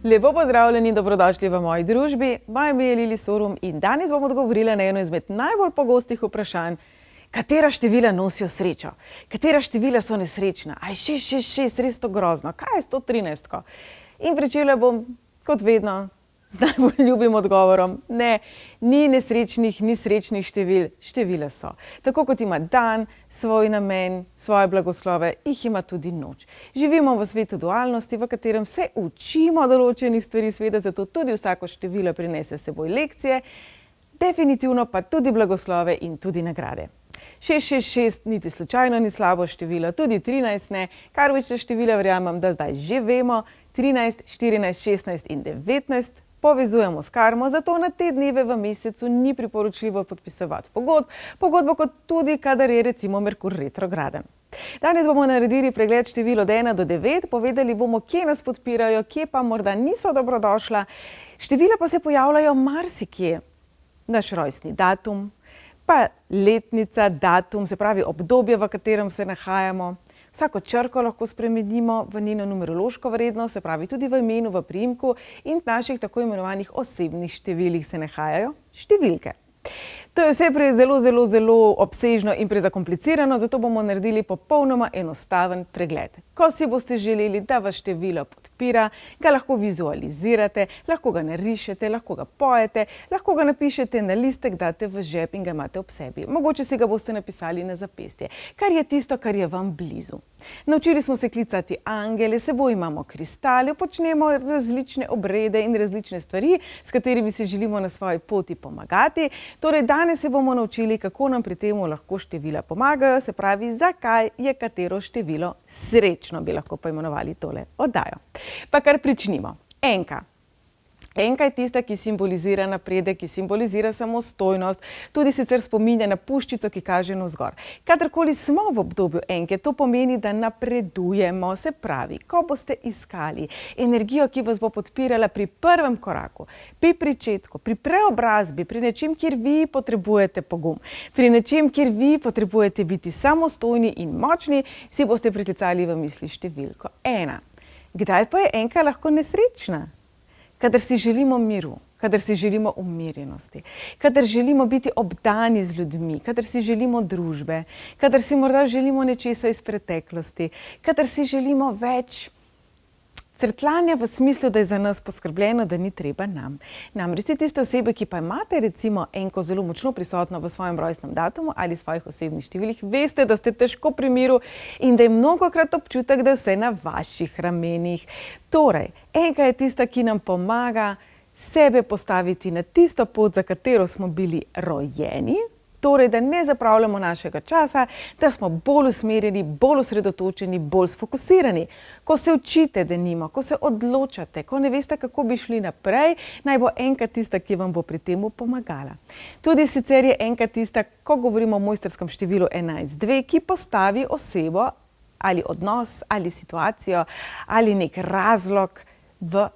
Lepo pozdravljeni in dobrodošli v moji družbi. Moje ime je Lili Sorum in danes bom odgovorila na eno izmed najbolj pogostih vprašanj. Katera števila nosijo srečo? Katera števila so nesrečna? A je 666 res to grozno? Kaj je 113? In pričela bom, kot vedno, z najbolj ljubim odgovorom. Ne, ni nesrečnih, ni srečnih števil. Števila so. Tako kot ima dan svoj namen, svoje blagoslove, jih ima tudi noč. Živimo v svetu dualnosti, v katerem se učimo določenih stvari sveta, zato tudi vsako število prinese s seboj lekcije, definitivno pa tudi blagoslove in tudi nagrade. 666 niti slučajno ni slabo število, tudi 13 ne, kar večje števila verjamem, da zdaj že vemo, 13, 14, 16 in 19 povezujemo s karmo, zato na te dneve v mesecu ni priporočljivo podpisovati pogodbo kot tudi, kadar je recimo Merkur retrograden. Danes bomo naredili pregled števil od 1 do 9, povedali bomo, kje nas podpirajo, kje pa morda niso dobrodošla. Števila pa se pojavljajo marsikje. Naš rojstni datum, pa letnica, datum, se pravi obdobje, v katerem se nahajamo. Vsako črko lahko spremenimo v njeno numerološko vrednost, se pravi tudi v imenu, v priimku in v naših tako imenovanih osebnih številih se nahajajo številke. To je vse zelo obsežno in prezakomplicirano, zato bomo naredili popolnoma enostaven pregled. Ko si boste želeli, da vas število podpira, ga lahko vizualizirate, lahko ga narišete, lahko ga pojete, lahko ga napišete na listek, date v žep in ga imate ob sebi. Mogoče si ga boste napisali na zapestje, kar je tisto, kar je vam blizu. Naučili smo se klicati angele, s seboj imamo kristale, počnemo različne obrede in različne stvari, s katerimi si želimo na svoji poti pomagati. Torej, danes se bomo naučili, kako nam pri temu lahko števila pomagajo, se pravi, zakaj je katero število srečno, bi lahko poimenovali tole oddajo. Pa kar pričnimo. Enka. Enka je tista, ki simbolizira napredek, ki simbolizira samostojnost, tudi sicer spominja na puščico, ki kaže navzgor. Kadarkoli smo v obdobju enke, to pomeni, da napredujemo, se pravi, ko boste iskali energijo, ki vas bo podpirala pri prvem koraku, pri pričetku, pri preobrazbi, pri nečem, kjer vi potrebujete pogum, pri nečem, kjer vi potrebujete biti samostojni in močni, si boste priklicali v misli številko 1. Kdaj pa je enka lahko nesrečna? Kadar si želimo miru, kadar si želimo umirjenosti, kadar želimo biti obdani z ljudmi, kadar si želimo družbe, kadar si morda želimo nečesa iz preteklosti, kadar si želimo več crkljanja v smislu, da je za nas poskrbljeno, da ni treba nam. Namreč vsi tiste osebe, ki pa imate recimo enko zelo močno prisotno v svojem rojstnem datumu ali svojih osebnih številih, veste, da ste težko pri miru in da je mnogokrat občutek, da je vse na vaših ramenih. Torej, enka je tista, ki nam pomaga sebe postaviti na tisto pot, za katero smo bili rojeni, torej, da ne zapravljamo našega časa, da smo bolj usmerjeni, bolj osredotočeni, bolj sfokusirani. Ko se učite, denimo, ko se odločate, ko ne veste, kako bi šli naprej, naj bo enka tista, ki vam bo pri temu pomagala. Tudi sicer je enka tista, ko govorimo o mojstrskem številu 11.2, ki postavi osebo ali odnos ali situacijo ali nek razlog v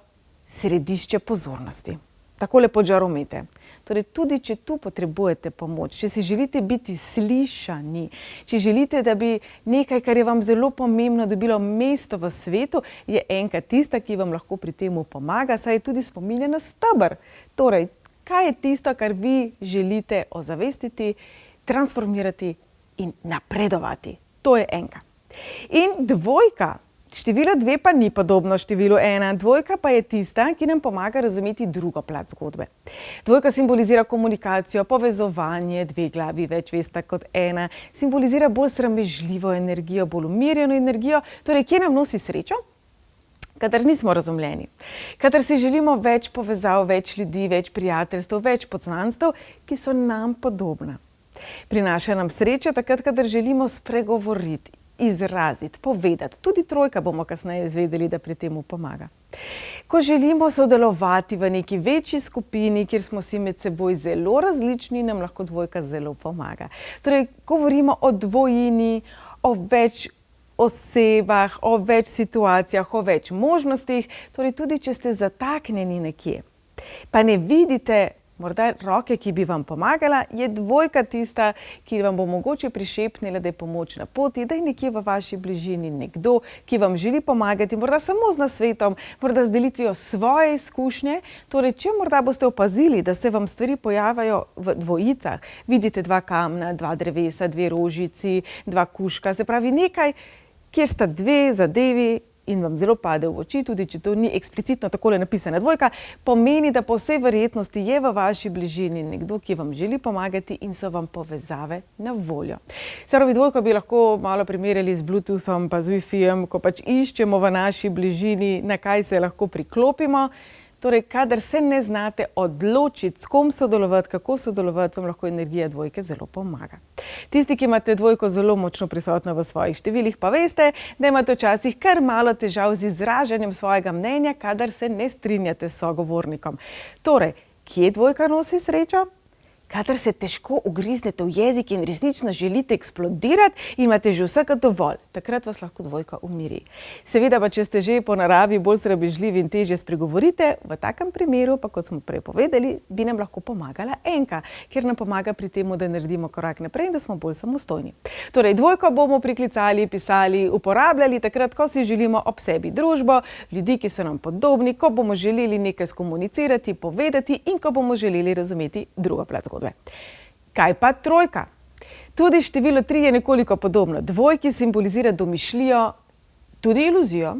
središče pozornosti. Takole pod žaromete. Torej, tudi če tu potrebujete pomoč, če si želite biti slišani, če želite, da bi nekaj, kar je vam zelo pomembno, dobilo mesto v svetu, je enka tista, ki vam lahko pri temu pomaga, saj je tudi spominja na steber. Torej, kaj je tisto, kar vi želite ozavestiti, transformirati in napredovati? To je enka. In dvojka. Število 2 pa ni podobno številu 1. Dvojka pa je tista, ki nam pomaga razumeti drugo plat zgodbe. Dvojka simbolizira komunikacijo, povezovanje, 2 glavi, več vesta kot 1. Simbolizira bolj sramežljivo energijo, bolj umirjeno energijo. Torej, kje nam nosi srečo? Kadar nismo razumljeni. Kadar si želimo več povezav, več ljudi, več prijateljstev, več poznanstev, ki so nam podobna. Prinaša nam srečo takrat, kadar želimo spregovoriti, izraziti, povedati. Tudi trojka bomo kasneje izvedeli, da pri temu pomaga. Ko želimo sodelovati v neki večji skupini, kjer smo si med seboj zelo različni, nam lahko dvojka zelo pomaga. Torej, govorimo o dvojini, o več osebah, o več situacijah, o več možnostih, torej tudi, če ste zataknjeni nekje, pa ne vidite morda roke, ki bi vam pomagala, je dvojka tista, ki vam bo mogoče prišepnila, da je pomoč na poti, da je nekje v vaši bližini nekdo, ki vam želi pomagati, morda samo z nasvetom, morda z delitvijo svoje izkušnje. Torej, če morda boste opazili, da se vam stvari pojavljajo v dvojicah, vidite dva kamna, dva drevesa, dve rožici, dva kužka, se pravi nekaj, kjer sta dve zadevi in vam zelo pade v oči, tudi če to ni eksplicitno takole napisana dvojka, pomeni, da po vsej verjetnosti je v vaši bližini nekdo, ki vam želi pomagati in so vam povezave na voljo. Se pravi, dvojko bi lahko malo primerjali z Bluetoothom pa z Wi-Fijem, ko pač iščemo v naši bližini, na kaj se lahko priklopimo. Torej, kadar se ne znate odločiti, s kom sodelovati, kako sodelovati, vam lahko energija dvojke zelo pomaga. Tisti, ki imate dvojko zelo močno prisotno v svojih številih, pa veste, da imate včasih kar malo težav z izražanjem svojega mnenja, kadar se ne strinjate s sogovornikom. Torej, kje dvojka nosi srečo? Kadar se težko ugriznete v jezik in resnično želite eksplodirati in imate že vsega dovolj, takrat vas lahko dvojka umiri. Seveda pa, če ste že po naravi bolj sramežljivi in težje spregovorite, v takem primeru, pa kot smo prej povedali, bi nam lahko pomagala enka, ker nam pomaga pri tem, da naredimo korak naprej in da smo bolj samostojni. Torej, dvojko bomo priklicali, pisali, uporabljali takrat, ko si želimo ob sebi družbo, ljudi, ki so nam podobni, ko bomo želeli nekaj skomunicirati, povedati in ko bomo želeli razumeti drugo plat zgodbe. Kaj pa trojka? Tudi število 3 je nekoliko podobno. Dvojki simbolizira domišljijo, tudi iluzijo,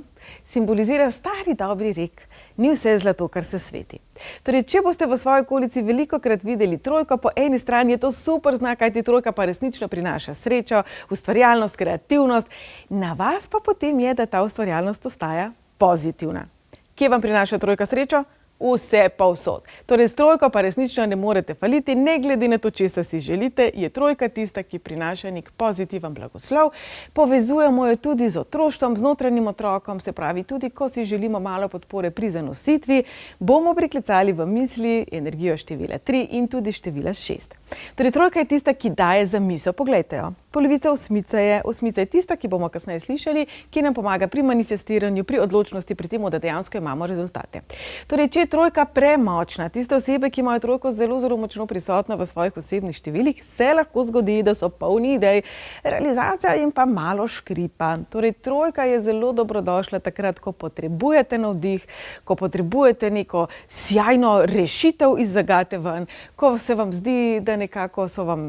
simbolizira stari dobri rek, ni vse zlato, kar se sveti. Torej, če boste v svoji okolici velikokrat videli trojko, po eni strani je to super znak, kajti trojka pa resnično prinaša srečo, ustvarjalnost, kreativnost. Na vas pa potem je, da ta ustvarjalnost ostaja pozitivna. Kje vam prinaša trojka srečo? Vse povsod. Torej, s trojko pa resnično ne morete faliti, ne glede na to, česa si želite, je trojka tista, ki prinaša nek pozitiven blagoslov. Povezujemo jo tudi z otroštvom, z notranjim otrokom, se pravi, tudi ko si želimo malo podpore pri zanositvi, bomo priklicali v misli energijo števila 3 in tudi števila 6. Torej, trojka je tista, ki daje za misel. Poglejte jo. Polovica osmice je tista, ki bomo kasneje slišali, ki nam pomaga pri manifestiranju, pri odločnosti, pri tem, da dejansko imamo rezultate. Torej, če je trojka premočna, tiste osebe, ki imajo trojko zelo močno prisotno v svojih osebnih številih, se lahko zgodi, da so polni idej, realizacija jim pa malo škripa. Torej, trojka je zelo dobrodošla takrat, ko potrebujete navdih, ko potrebujete neko sjajno rešitev iz zagate ven, ko se vam zdi, da nekako so vam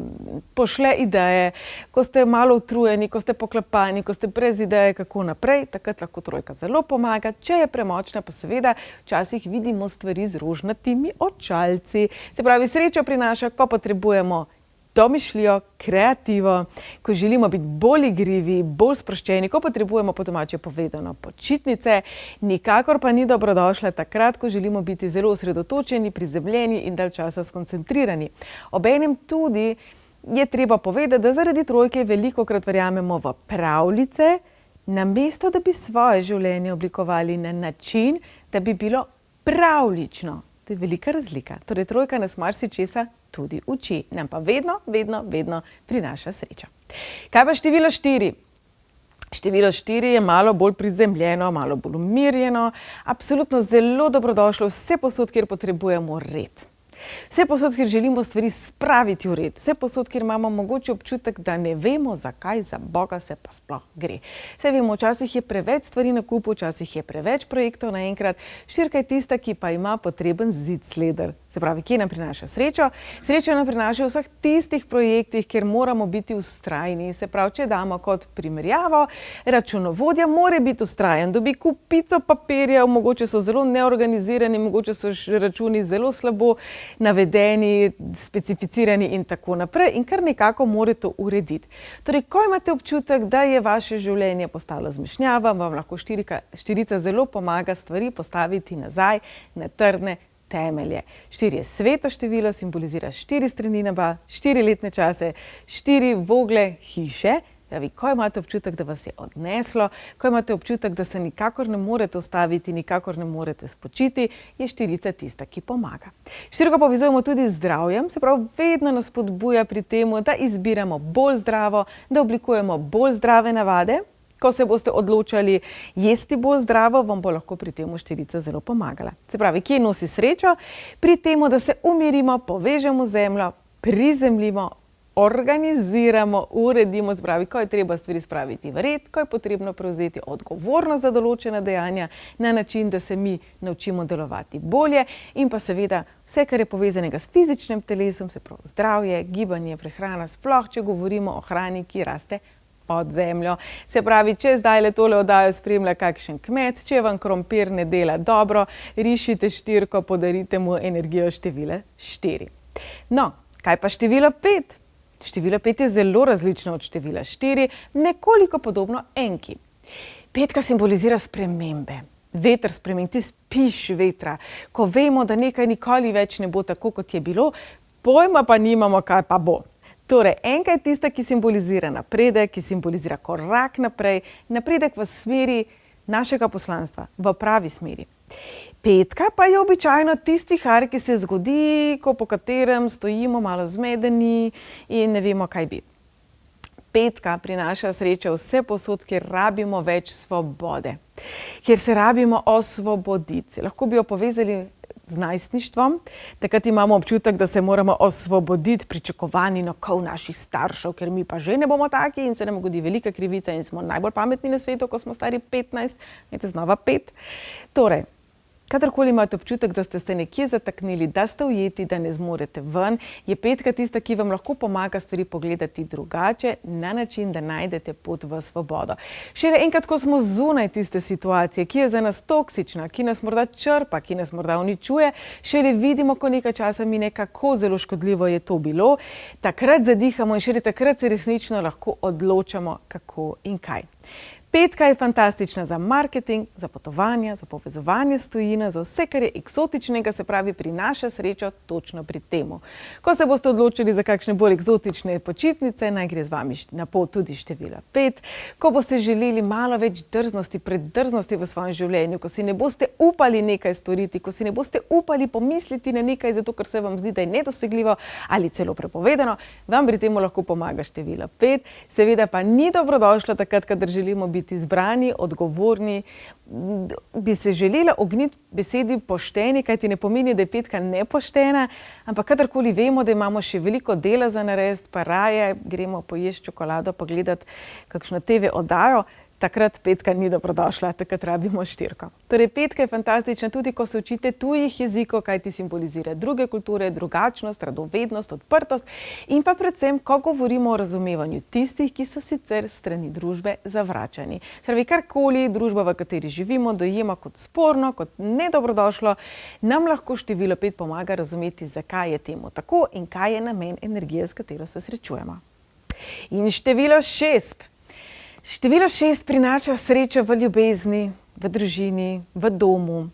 pošle ideje, ko ste malo utrujeni, ko ste poklepani, ko ste brez ideje, kako naprej, takrat lahko trojka zelo pomaga. Če je premočna, pa seveda včasih vidimo stvari z rožnatimi očalci. Se pravi, srečo prinaša, ko potrebujemo domišljijo, kreativo, ko želimo biti bolj igrivi, bolj sproščeni, ko potrebujemo, po domače povedano, počitnice. Nikakor pa ni dobrodošla takrat, ko želimo biti zelo osredotočeni, prizemljeni in dalj časa skoncentrirani. Obenem tudi je treba povedati, da zaradi trojke velikokrat verjamemo v pravljice, namesto da bi svoje življenje oblikovali na način, da bi bilo pravlično. To je velika razlika. Torej, trojka nas marsičesa tudi uči. Nam pa vedno prinaša srečo. Kaj pa število 4? Število 4 je malo bolj prizemljeno, malo bolj umirjeno, absolutno zelo dobrodošlo vse posod, kjer potrebujemo red. Vse posod, kjer želimo stvari spraviti v red, vse posod, kjer imamo mogoče občutek, da ne vemo, zakaj za Boga se pa sploh gre. Saj vemo, včasih je preveč stvari na kupu, včasih je preveč projektov naenkrat. 4 je tista, ki pa ima potreben zid sleder. Se pravi, kje nam prinaša srečo? Srečo nam prinaša v vseh tistih projektih, kjer moramo biti vztrajni. Se pravi, če damo kot primerjavo, računovodja mora biti vztrajen, dobi kupico papirjev, mogoče so zelo neorganizirani, mogoče so računi zelo slabo navedeni, specificirani in tako naprej in kar nekako mora to urediti. Torej, ko imate občutek, da je vaše življenje postalo zmešnjava, vam lahko štirica zelo pomaga stvari postaviti nazaj na trdne temelje. 4 je sveto število, simbolizira 4 strani neba, 4 letne čase, 4 vogle hiše. Ko imate občutek, da vas je odneslo, ko imate občutek, da se nikakor ne morete ustaviti, nikakor ne morete spočiti, je štirica tista, ki pomaga. Štirko povezujemo tudi z zdravjem, se pravi, vedno nas spodbuja pri tem, da izbiramo bolj zdravo, da oblikujemo bolj zdrave navade. Ko se boste odločali jesti bolj zdravo, vam bo lahko pri tem štirica zelo pomagala. Se pravi, kje nosi srečo? Pri tem, da se umirimo, povežemo zemljo, prizemljimo, organiziramo, uredimo, se pravi, ko je treba stvari spraviti v red, ko je potrebno prevzeti odgovornost za določena dejanja na način, da se mi naučimo delovati bolje in pa seveda vse, kar je povezanega s fizičnim telesom, se pravi zdravje, gibanje, prehrana, sploh, če govorimo o hrani, ki raste pod zemljo. Se pravi, če zdaj tole oddajo spremlja kakšen kmet, če vam krompir ne dela dobro, rišite štirko, podarite mu energijo števila 4. No, kaj pa število 5? Število 5 je zelo različno od števila 4, nekoliko podobno enki. 5 simbolizira spremembe. Veter sprememb, ti spiš vetra. Ko vemo, da nekaj nikoli več ne bo tako, kot je bilo, pojma pa nimamo, kaj pa bo. Torej, enka je tista, ki simbolizira napredek, ki simbolizira korak naprej, napredek v smeri našega poslanstva, v pravi smeri. 5 pa je običajno tisti vihar, ki se zgodi, po katerem stojimo malo zmedeni in ne vemo, kaj bi. 5 prinaša srečo vse posod, kjer rabimo več svobode, kjer se rabimo osvoboditi. Lahko bi jo povezali z najstništvom. Takrat imamo občutek, da se moramo osvoboditi pričakovanj in okov naših staršev, ker mi pa že ne bomo taki in se nam godi velika krivica in smo najbolj pametni na svetu, ko smo stari 15, znova 5. Torej, kadarkoli imate občutek, da ste se nekje zataknili, da ste ujeti, da ne zmorete ven, je 5 tista, ki vam lahko pomaga stvari pogledati drugače, na način, da najdete pot v svobodo. Šele enkrat, ko smo zunaj tiste situacije, ki je za nas toksična, ki nas morda črpa, ki nas morda uničuje, šele vidimo, ko nekaj časa mine, kako zelo škodljivo je to bilo, takrat zadihamo in šele takrat se resnično lahko odločamo, kako in kaj. 5 je fantastična za marketing, za potovanja, za povezovanje s tujino, za vse, kar je eksotičnega, se pravi, prinaša srečo točno pri temu. Ko se boste odločili za kakšne bolj eksotične počitnice, naj gre z vami na pot tudi število 5. Ko boste želeli malo več drznosti, preddrznosti v svojem življenju, ko si ne boste upali nekaj storiti, ko si ne boste upali pomisliti na nekaj, zato ker se vam zdi, da je nedosegljivo ali celo prepovedano, vam pri temu lahko pomaga število 5. Seveda pa ni dobrodošlo takrat, kadar želimo biti zbrani, odgovorni, bi se želela ogniti besedi pošteni, kajti ne pomeni, da je 5 nepoštena, ampak kadarkoli vemo, da imamo še veliko dela za narediti, pa raje gremo pojesti čokolado, pa gledati kakšno TV oddajo, takrat 5 ni dobrodošla, takrat rabimo 4. Torej 5 je fantastična tudi, ko se učite tujih jezikov, kajti simbolizira druge kulture, drugačnost, radovednost, odprtost in pa predvsem, ko govorimo o razumevanju tistih, ki so sicer strani družbe zavračani. Pravi, karkoli družba, v kateri živimo, dojema kot sporno, kot nedobrodošlo, nam lahko število 5 pomaga razumeti, zakaj je temu tako in kaj je namen energije, s katero se srečujemo. In število 6. Število 6 prinaša srečo v ljubezni, v družini, v domu.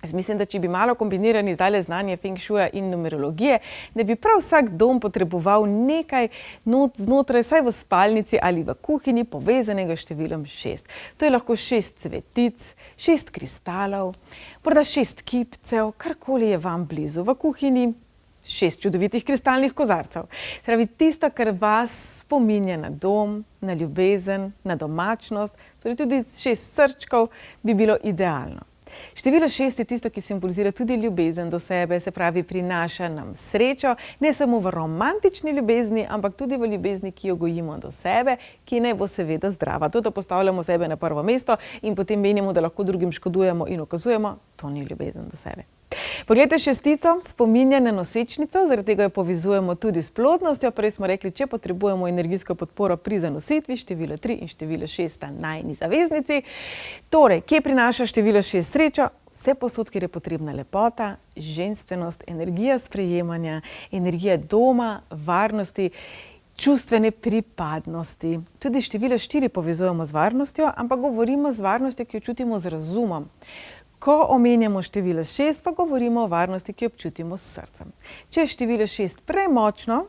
Jaz mislim, da če bi malo kombinirali zdajle znanje feng shuja in numerologije, da bi prav vsak dom potreboval nekaj znotraj, vsaj v spalnici ali v kuhinji, povezanega s številom 6. To je lahko 6 cvetic, 6 kristalov, morda 6 kipcev, karkoli je vam blizu. V kuhinji 6 čudovitih kristalnih kozarcev. Pravi, tisto, kar vas spominja na dom, na ljubezen, na domačnost, torej tudi 6 srčkov bi bilo idealno. Število 6 je tisto, ki simbolizira tudi ljubezen do sebe, se pravi, prinaša nam srečo, ne samo v romantični ljubezni, ampak tudi v ljubezni, ki jo gojimo do sebe, ki naj bo seveda zdrava. To, da postavljamo sebe na prvo mesto in potem menimo, da lahko drugim škodujemo in ukazujemo, to ni ljubezen do sebe. Poglejte, 6 spominja na nosečnico, zaradi tega jo povezujemo tudi s plodnostjo. Prej smo rekli, če potrebujemo energijsko podporo pri zanositvi, število 3 in število 6 sta najni zaveznici. Torej, kje prinaša število 6 srečo? Vse posod, kjer je potrebna lepota, ženstvenost, energija sprejemanja, energija doma, varnosti, čustvene pripadnosti. Tudi število 4 povezujemo z varnostjo, ampak govorimo z varnostjo, ki jo čutimo z razumom. Ko omenjamo število 6, pa govorimo o varnosti, ki jo občutimo s srcem. Če je število 6 premočno,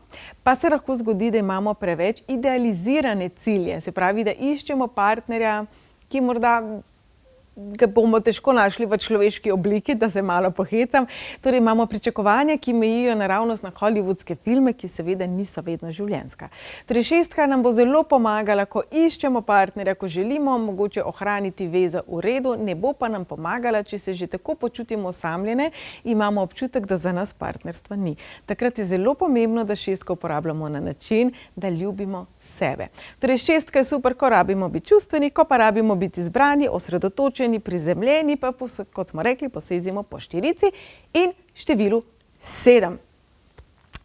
pa se lahko zgodi, da imamo preveč idealizirane cilje. Se pravi, da iščemo partnerja, ki morda ga bomo težko našli v človeški obliki, da se malo pohecam. Torej imamo pričakovanja, ki mejijo naravnost na hollywoodske filme, ki seveda niso vedno življenjska. Torej 6 nam bo zelo pomagala, ko iščemo partnerja, ko želimo mogoče ohraniti vezo v redu, ne bo pa nam pomagala, če se že tako počutimo osamljene, imamo občutek, da za nas partnerstva ni. Takrat je zelo pomembno, da 6 uporabljamo na način, da ljubimo sebe. Torej 6 je super, ko rabimo biti čustveni, ko pa rabimo biti zbrani, osredotočeni, prizemljeni, pa kot smo rekli, posezimo po štirici in številu 7.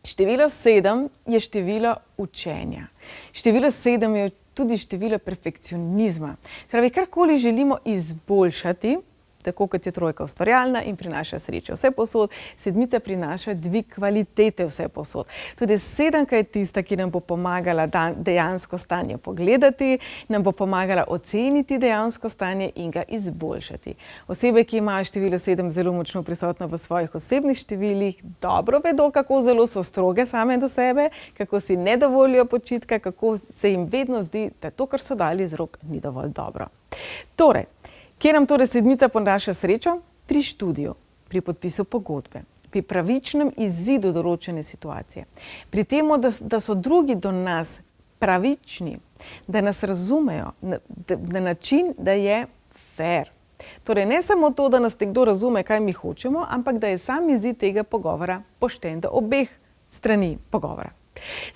Število 7 je število učenja. Število 7 je tudi število perfekcionizma. Se pravi, karkoli želimo izboljšati, tako kot je trojka ustvarjalna in prinaša srečo vse posod, 7 prinaša dvig kvalitete vse posod. Tudi 7 je tista, ki nam bo pomagala dejansko stanje pogledati, nam bo pomagala oceniti dejansko stanje in ga izboljšati. Osebe, ki imajo število 7 zelo močno prisotno v svojih osebnih številih, dobro vedo, kako zelo so stroge same do sebe, kako si ne dovolijo počitka, kako se jim vedno zdi, da to, kar so dali iz rok, ni dovolj dobro. Torej, kje nam torej 7 prinaša srečo? Pri študiju, pri podpisu pogodbe, pri pravičnem izidu določene situacije, pri tem, da so drugi do nas pravični, da nas razumejo na način, da je fair. Torej ne samo to, da nas nekdo razume, kaj mi hočemo, ampak da je sam izid tega pogovora pošten do obeh strani pogovora.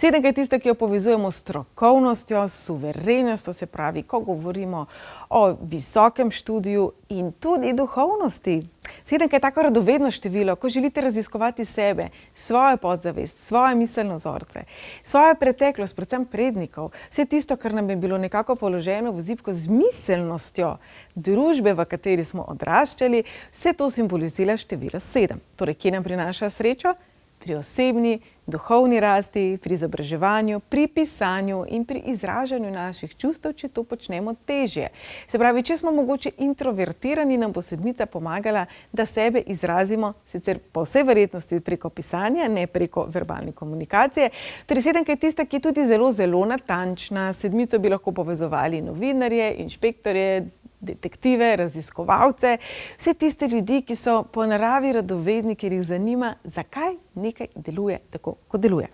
7 je tista, ki jo povezujemo s strokovnostjo, s suverenostjo, se pravi, ko govorimo o visokem študiju in tudi duhovnosti. 7 je tako radovedno število, ko želite raziskovati sebe, svojo podzavest, svoje miselne vzorce, svojo preteklost, predvsem prednikov, vse tisto, kar nam je bilo nekako položeno v zibko z miselnostjo družbe, v kateri smo odraščali, vse to simbolizira število 7. Torej, kje nam prinaša srečo? Pri osebni, duhovni rasti, pri izobraževanju, pri pisanju in pri izražanju naših čustev, če to počnemo težje. Se pravi, če smo mogoče introvertirani, nam bo 7 pomagala, da sebe izrazimo, sicer po vsej verjetnosti preko pisanja, ne preko verbalne komunikacije. Torej 7 je tista, ki je tudi zelo, zelo natančna. 7 bi lahko povezovali novinarje, inšpektorje, detektive, raziskovalce, vse tiste ljudi, ki so po naravi radovedni, ker jih zanima, zakaj nekaj deluje tako, kot deluje.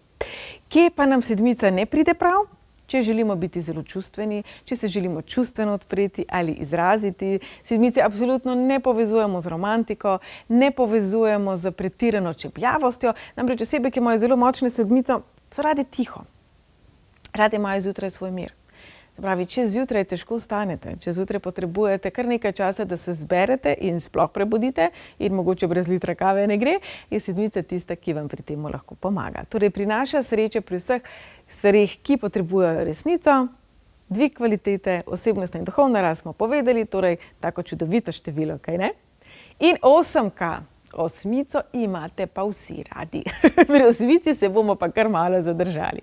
Kje pa nam 7 ne pride prav? Če želimo biti zelo čustveni, če se želimo čustveno odpreti ali izraziti, 7 absolutno ne povezujemo z romantiko, ne povezujemo z pretirano čepljavostjo, namreč osebe, ki imajo zelo močne 7, so rade tiho. Rade imajo zjutraj svoj mir. Se pravi, če zjutraj težko vstanete, če zjutraj potrebujete kar nekaj časa, da se zberete in sploh prebudite in mogoče brez litra kave ne gre, je 7 tista, ki vam pri tem lahko pomaga. Torej, prinaša sreče pri vseh stvareh, ki potrebujejo resnico, dvig kvalitete, osebnostna in duhovna rast smo povedali, torej tako čudovito število, kaj ne? In 8. 8 imate pa vsi radi. Pri 8 se bomo pa kar malo zadržali.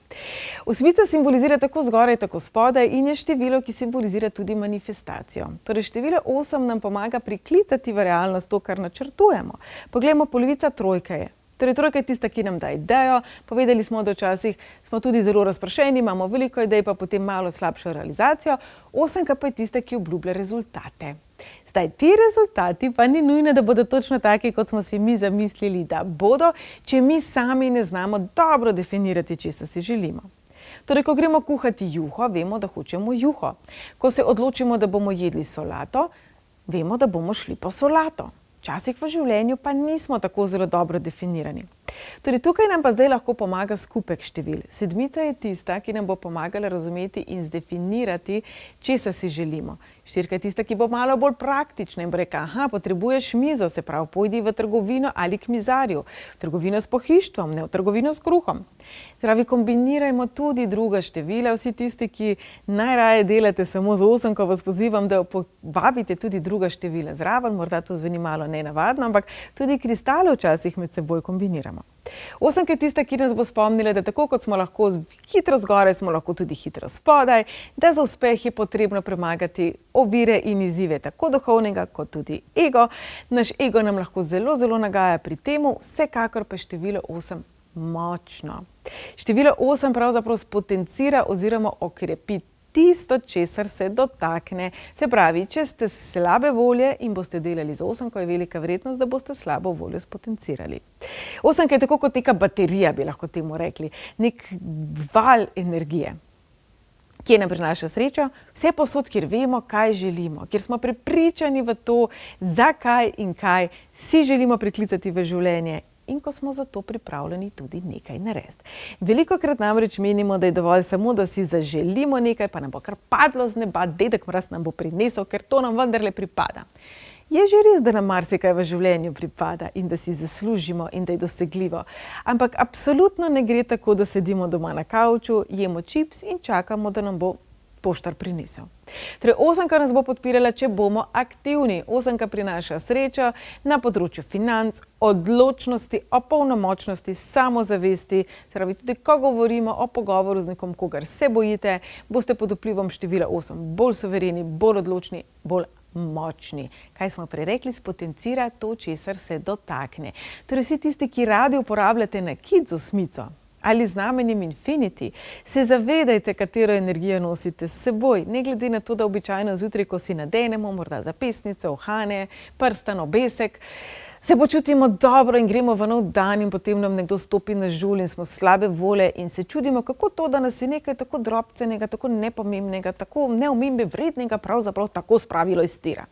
8 simbolizira tako zgoraj, tako spodaj in je število, ki simbolizira tudi manifestacijo. Torej, število 8 nam pomaga priklicati v realnost to, kar načrtujemo. Poglejmo, polovica trojke je. Torej, trojka je tista, ki nam da idejo. Povedali smo, da včasih smo tudi zelo razpršeni, imamo veliko idej, pa potem malo slabšo realizacijo. 8 pa je tista, ki obljublja rezultate. Zdaj, ti rezultati pa ni nujno, da bodo točno taki, kot smo si mi zamislili, da bodo, če mi sami ne znamo dobro definirati, česa si želimo. Torej, ko gremo kuhati juho, vemo, da hočemo juho. Ko se odločimo, da bomo jedli solato, vemo, da bomo šli po solato. Včasih v življenju pa nismo tako zelo dobro definirani. Torej, tukaj nam pa zdaj lahko pomaga skupek števil. 7 je tista, ki nam bo pomagala razumeti in zdefinirati, česa si želimo. 4 je tista, ki bo malo bolj praktična in bo rekla, aha, potrebuješ mizo, se pravi, pojdi v trgovino ali k mizarju, v trgovino s pohištvom, ne v trgovino s kruhom. Se pravi, kombinirajmo tudi druga števila, vsi tisti, ki najraje delate samo z 8, ko vas pozivam, da povabite tudi druga števila zraven, morda to zveni malo nenavadno, ampak tudi kristale včasih med seboj kombiniramo. 8 je tista, ki nas bo spomnila, da tako kot smo lahko hitro zgoraj, smo lahko tudi hitro spodaj, da za uspeh je potrebno premagati ovire in izzive, tako duhovnega kot tudi ego. Naš ego nam lahko zelo, zelo nagaja pri temu, vsekakor pa število 8 močno. Število 8 pravzaprav spotencira oziroma okrepi tisto, česar se dotakne. Se pravi, če ste slabe volje in boste delali z osemko, je velika verjetnost, da boste slabo voljo spotencirali. Osemka je tako kot neka baterija, bi lahko temu rekli, nek val energije, ki nam prinaša srečo, vse posod, kjer vemo, kaj želimo, kjer smo prepričani v to, zakaj in kaj si želimo priklicati v življenje in ko smo za to pripravljeni tudi nekaj narediti. Velikokrat namreč menimo, da je dovolj samo, da si zaželimo nekaj, pa nam bo kar padlo z neba, dedek Mraz nam bo prinesel, ker to nam vendarle pripada. Je že res, da nam marsikaj v življenju pripada in da si zaslužimo in da je dosegljivo. Ampak absolutno ne gre tako, da sedimo doma na kavču, jemo čips in čakamo, da nam bo poštar prinesel. Torej, osemka nas bo podpirala, če bomo aktivni. Osemka prinaša srečo na področju financ, odločnosti, opolnomočnosti, samozavesti. Se pravi, tudi ko govorimo o pogovoru z nekom, kogar se bojite, boste pod vplivom števila 8 bolj suvereni, bolj odločni, bolj močni. Kaj smo prej rekli, spotencira to, česar se dotakne. Torej, vsi tisti, ki radi uporabljate nakit z osmico ali znamenjem Infinity, se zavedajte, katero energijo nosite s seboj. Ne glede na to, da običajno zjutraj, ko si nadenemo, morda zapestnice, uhane, prstan, obesek, se počutimo dobro in gremo v nov dan in potem nam nekdo stopi na žulj in smo slabe volje in se čudimo, kako to, da nas je nekaj tako drobcenega, tako nepomembnega, tako neomembe vrednega pravzaprav tako spravilo iz tira.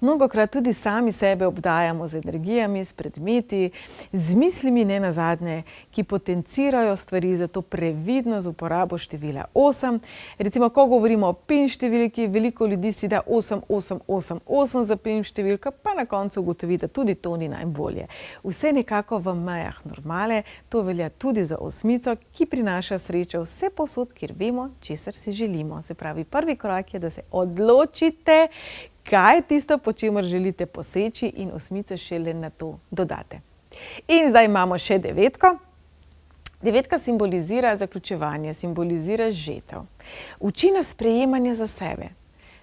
Mnogokrat tudi sami sebe obdajamo z energijami, s predmeti, z mislimi nenazadnje, ki potencirajo stvari, zato previdno z uporabo števila 8. Recimo, ko govorimo o PIN številki, veliko ljudi si da 8888 za PIN številko, pa na koncu ugotovi, da tudi to ni najbolje. Vse nekako v mejah normale, to velja tudi za osmico, ki prinaša srečo vse posod, kjer vemo, česar si želimo. Se pravi, prvi korak je, da se odločite, kaj je tisto, po čemer želite poseči in osmice šele na to dodate. In zdaj imamo še devetko. Devetka simbolizira zaključevanje, simbolizira žetev. Uči nas sprejemanja za sebe.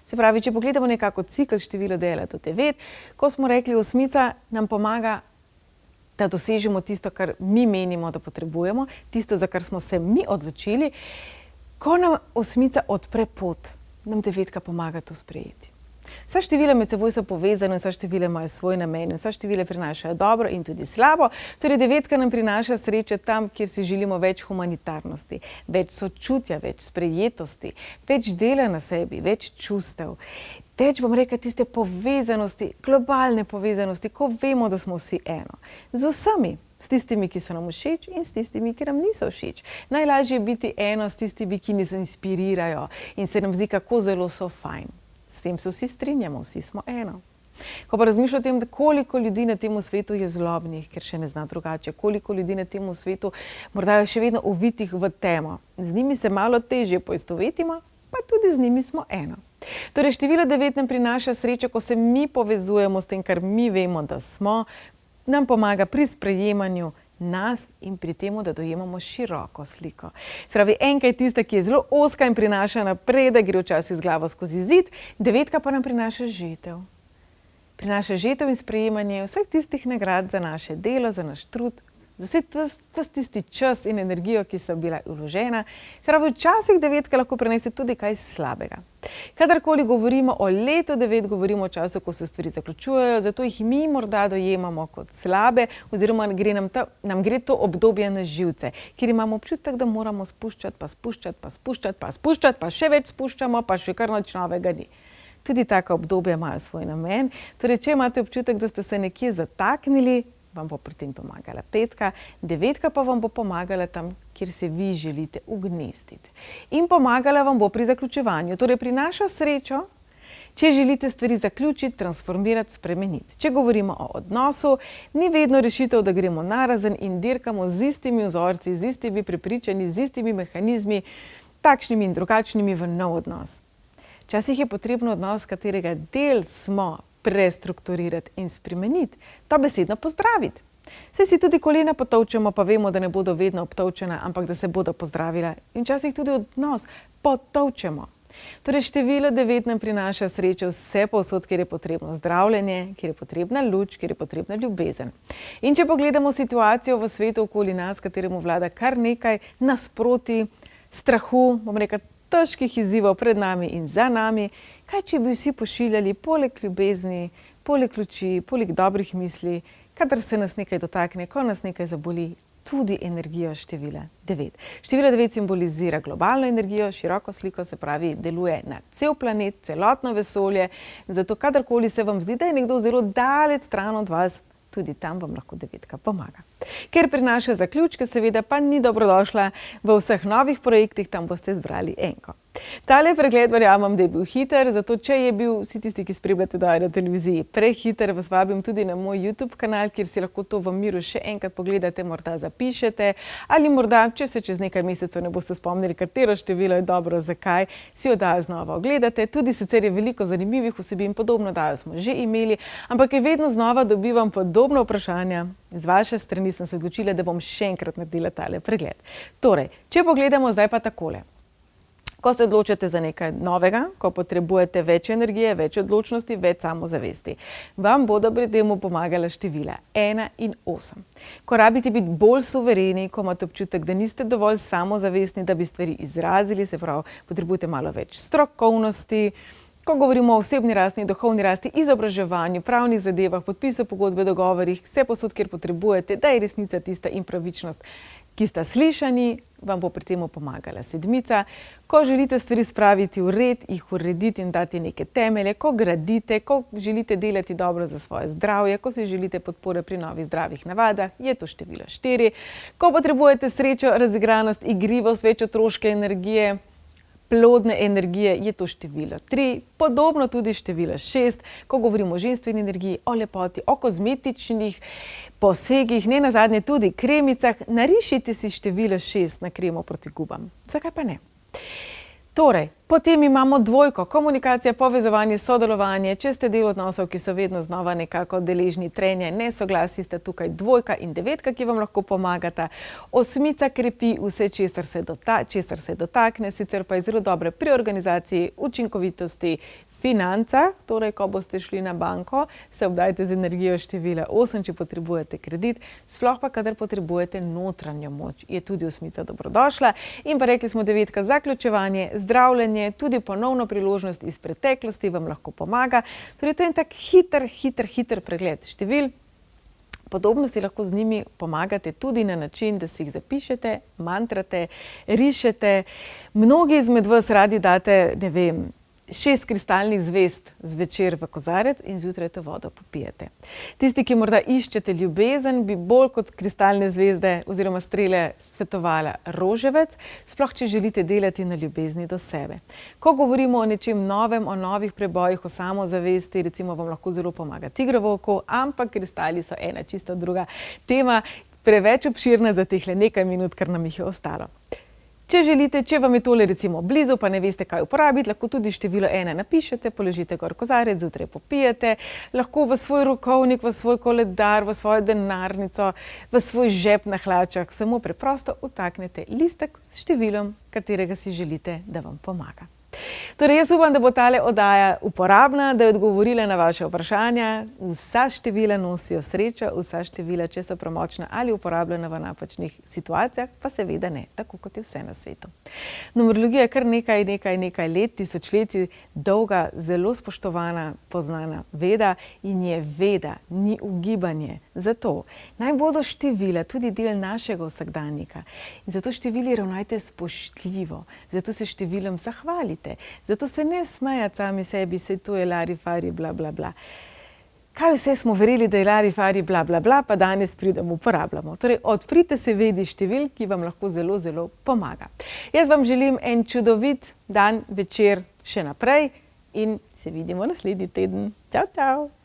Se pravi, če pogledamo nekako cikl število dela do 9, ko smo rekli, osmica nam pomaga, da dosežemo tisto, kar mi menimo, da potrebujemo, tisto, za kar smo se mi odločili. Ko nam osmica odpre pot, nam devetka pomaga to sprejeti. Vsa števila med seboj so povezane, vsa števila imajo svoj namen, vsa števila prinašajo dobro in tudi slabo. Torej, devetka nam prinaša srečo tam, kjer si želimo več humanitarnosti, več sočutja, več sprejetosti, več dela na sebi, več čustev. Več, bom rekla, tiste povezanosti, globalne povezanosti, ko vemo, da smo vsi eno. Z vsemi. S tistimi, ki so nam všeč in s tistimi, ki nam niso všeč. Najlažje je biti eno s tistimi, ki nas inspirirajo in se nam zdi, kako zelo so fajn. S tem se vsi strinjamo, vsi smo eno. Ko pa razmišljam o tem, da koliko ljudi na tem svetu je zlobnih, ker še ne zna drugače, koliko ljudi na tem svetu morda je še vedno uvitih v temo. Z njimi se malo težje poistovetimo, pa tudi z njimi smo eno. Torej, število 9 nam prinaša srečo, ko se mi povezujemo s tem, kar mi vemo, da smo, nam pomaga pri sprejemanju nas in pri tem, da dojemamo široko sliko. Se pravi, enka je tista, ki je zelo ozka in prinaša napredek, gre včasih z glavo skozi zid, devetka pa nam prinaša žetev. Prinaša žetev in sprejemanje vseh tistih nagrad za naše delo, za naš trud, za vse tisti čas in energijo, ki so bila vložena. Se pravi, včasih devetka lahko prinese tudi kaj slabega. Kadarkoli govorimo o letu 9, govorimo o času, ko se stvari zaključujejo, zato jih mi morda dojemamo kot slabe, oziroma nam gre to obdobje na živce, kjer imamo občutek, da moramo spuščati, pa spuščati, pa spuščati, pa spuščati, pa še več spuščamo, pa še kar nič novega ni. Tudi taka obdobja imajo svoj namen. Torej, če imate občutek, da ste se nekje zataknili, vam bo pri tem pomagala petka, devetka pa vam bo pomagala tam, kjer se vi želite ugnestiti. In pomagala vam bo pri zaključevanju, torej prinaša srečo, če želite stvari zaključiti, transformirati, spremeniti. Če govorimo o odnosu, ni vedno rešitev, da gremo narazen in dirkamo z istimi vzorci, z istimi prepričanji, z istimi mehanizmi, takšnimi in drugačnimi v nov odnos. Včasih je potrebno odnos, katerega del smo, prestrukturirati in spremeniti, to besedno pozdraviti. Saj si tudi kolena potolčemo, pa vemo, da ne bodo vedno obtolčena, ampak da se bodo pozdravila. In včasih tudi odnos potolčemo. Torej, število 9 nam prinaša srečo vse povsod, kjer je potrebno zdravljenje, kjer je potrebna luč, kjer je potrebna ljubezen. In če pogledamo situacijo v svetu okoli nas, kateremu vlada kar nekaj nasproti, strahu, bom rekla, težkih izzivov pred nami in za nami, kaj če bi vsi pošiljali poleg ljubezni, poleg luči, poleg dobrih misli, kadar se nas nekaj dotakne, ko nas nekaj zaboli, tudi energijo števila 9. Število 9 simbolizira globalno energijo, široko sliko, se pravi, deluje na cel planet, celotno vesolje, zato kadarkoli se vam zdi, da je nekdo zelo daleč stran od vas, tudi tam vam lahko 9 pomaga. Ker prinaša zaključke, seveda pa ni dobrodošla v vseh novih projektih, tam boste zbrali enko. Tale pregled verjamem, da je bil hiter, zato če je bil vsi tisti, ki spremljate oddajo na televiziji, prehiter, vas vabim tudi na moj YouTube kanal, kjer si lahko to v miru še enkrat pogledate, morda zapišete, ali morda, če se čez nekaj mesecev ne boste spomnili, katero število je dobro, zakaj, si oddajo znova ogledate. Tudi sicer je veliko zanimivih vsebin, podobno oddajo smo že imeli, ampak je vedno znova dobivam podobno vprašanja. Z vaše strani sem se odločila, da bom še enkrat naredila tale pregled. Torej, če pogledamo zdaj pa takole. Ko se odločite za nekaj novega, ko potrebujete več energije, več odločnosti, več samozavesti, vam bodo pri temu pomagala števila 1 in 8. Ko rabite biti bolj suvereni, ko imate občutek, da niste dovolj samozavestni, da bi stvari izrazili, se pravi, potrebujete malo več strokovnosti, ko govorimo o osebni rasti, duhovni rasti, izobraževanju, pravnih zadevah, podpisu pogodbe, dogovorih, vse posod, kjer potrebujete, da je resnica tista in pravičnost, ki sta slišani, vam bo pri temu pomagala 7. Ko želite stvari spraviti v red, jih urediti in dati neke temelje, ko gradite, ko želite delati dobro za svoje zdravje, ko si želite podpore pri novih zdravih navadah, je to število 4. Ko potrebujete srečo, razigranost, igrivost, več otroške energije, plodne energije, je to število 3, podobno tudi število 6, ko govorimo o ženstveni energiji, o lepoti, o kozmetičnih posegih, ne nazadnje tudi kremicah, narišite si število 6 na kremo proti gubam. Zakaj pa ne? Torej, potem imamo 2, komunikacija, povezovanje, sodelovanje. Če ste del odnosov, ki so vedno znova nekako deležni trenja in nesoglasij, sta tukaj 2 in 9, ki vam lahko pomagata. 8 krepi vse, česar se dotakne, sicer pa je zelo dobra pri organizaciji, učinkovitosti, financah, torej, ko boste šli na banko, se obdajte z energijo števila 8, če potrebujete kredit, sploh pa, kadar potrebujete notranjo moč, je tudi 8 dobrodošla. In pa rekli smo 9, zaključevanje, zdravljenje, tudi ponovno priložnost iz preteklosti vam lahko pomaga. Torej, to je en tak hiter pregled števil. Podobno si lahko z njimi pomagate tudi na način, da si jih zapišete, mantrate, rišete. Mnogi izmed vas radi date, ne vem, 6 kristalnih zvezd zvečer v kozarec in zjutraj to vodo popijete. Tisti, ki morda iščete ljubezen, bi bolj kot kristalne zvezde oziroma strele svetovala roževec, sploh če želite delati na ljubezni do sebe. Ko govorimo o nečem novem, o novih prebojih, o samozavesti, recimo vam lahko zelo pomaga tigrovo oko, ampak kristali so ena čisto druga tema, preveč obširna za tehle nekaj minut, kar nam jih je ostalo. Če želite, če vam je tole recimo blizu, pa ne veste, kaj uporabiti, lahko tudi število 1 napišete, položite gor kozarec, zjutraj popijete, lahko v svoj rokovnik, v svoj koledar, v svojo denarnico, v svoj žep na hlačah, samo preprosto vtaknete listek s številom, katerega si želite, da vam pomaga. Torej, jaz upam, da bo tale oddaja uporabna, da je odgovorila na vaše vprašanja. Vsa števila nosijo srečo, vsa števila, če so premočna ali uporabljena v napačnih situacijah, pa seveda ne, tako kot je vse na svetu. Numerologija je kar nekaj let, tisočletij dolga, zelo spoštovana, poznana veda in je veda, ni ugibanje. Zato naj bodo števila tudi del našega vsakdanjika. In zato števili ravnajte spoštljivo, zato se številom zahvalite. Zato se ne smejati sami sebi, saj to je lari-fari, bla, bla, bla. Kaj vse smo verjeli, da je lari-fari, bla, bla, bla, pa danes pridemo, uporabljamo. Torej, odprite se vedi števil, ki vam lahko zelo, zelo pomaga. Jaz vam želim en čudovit dan, večer še naprej in se vidimo naslednji teden. Čau, čau!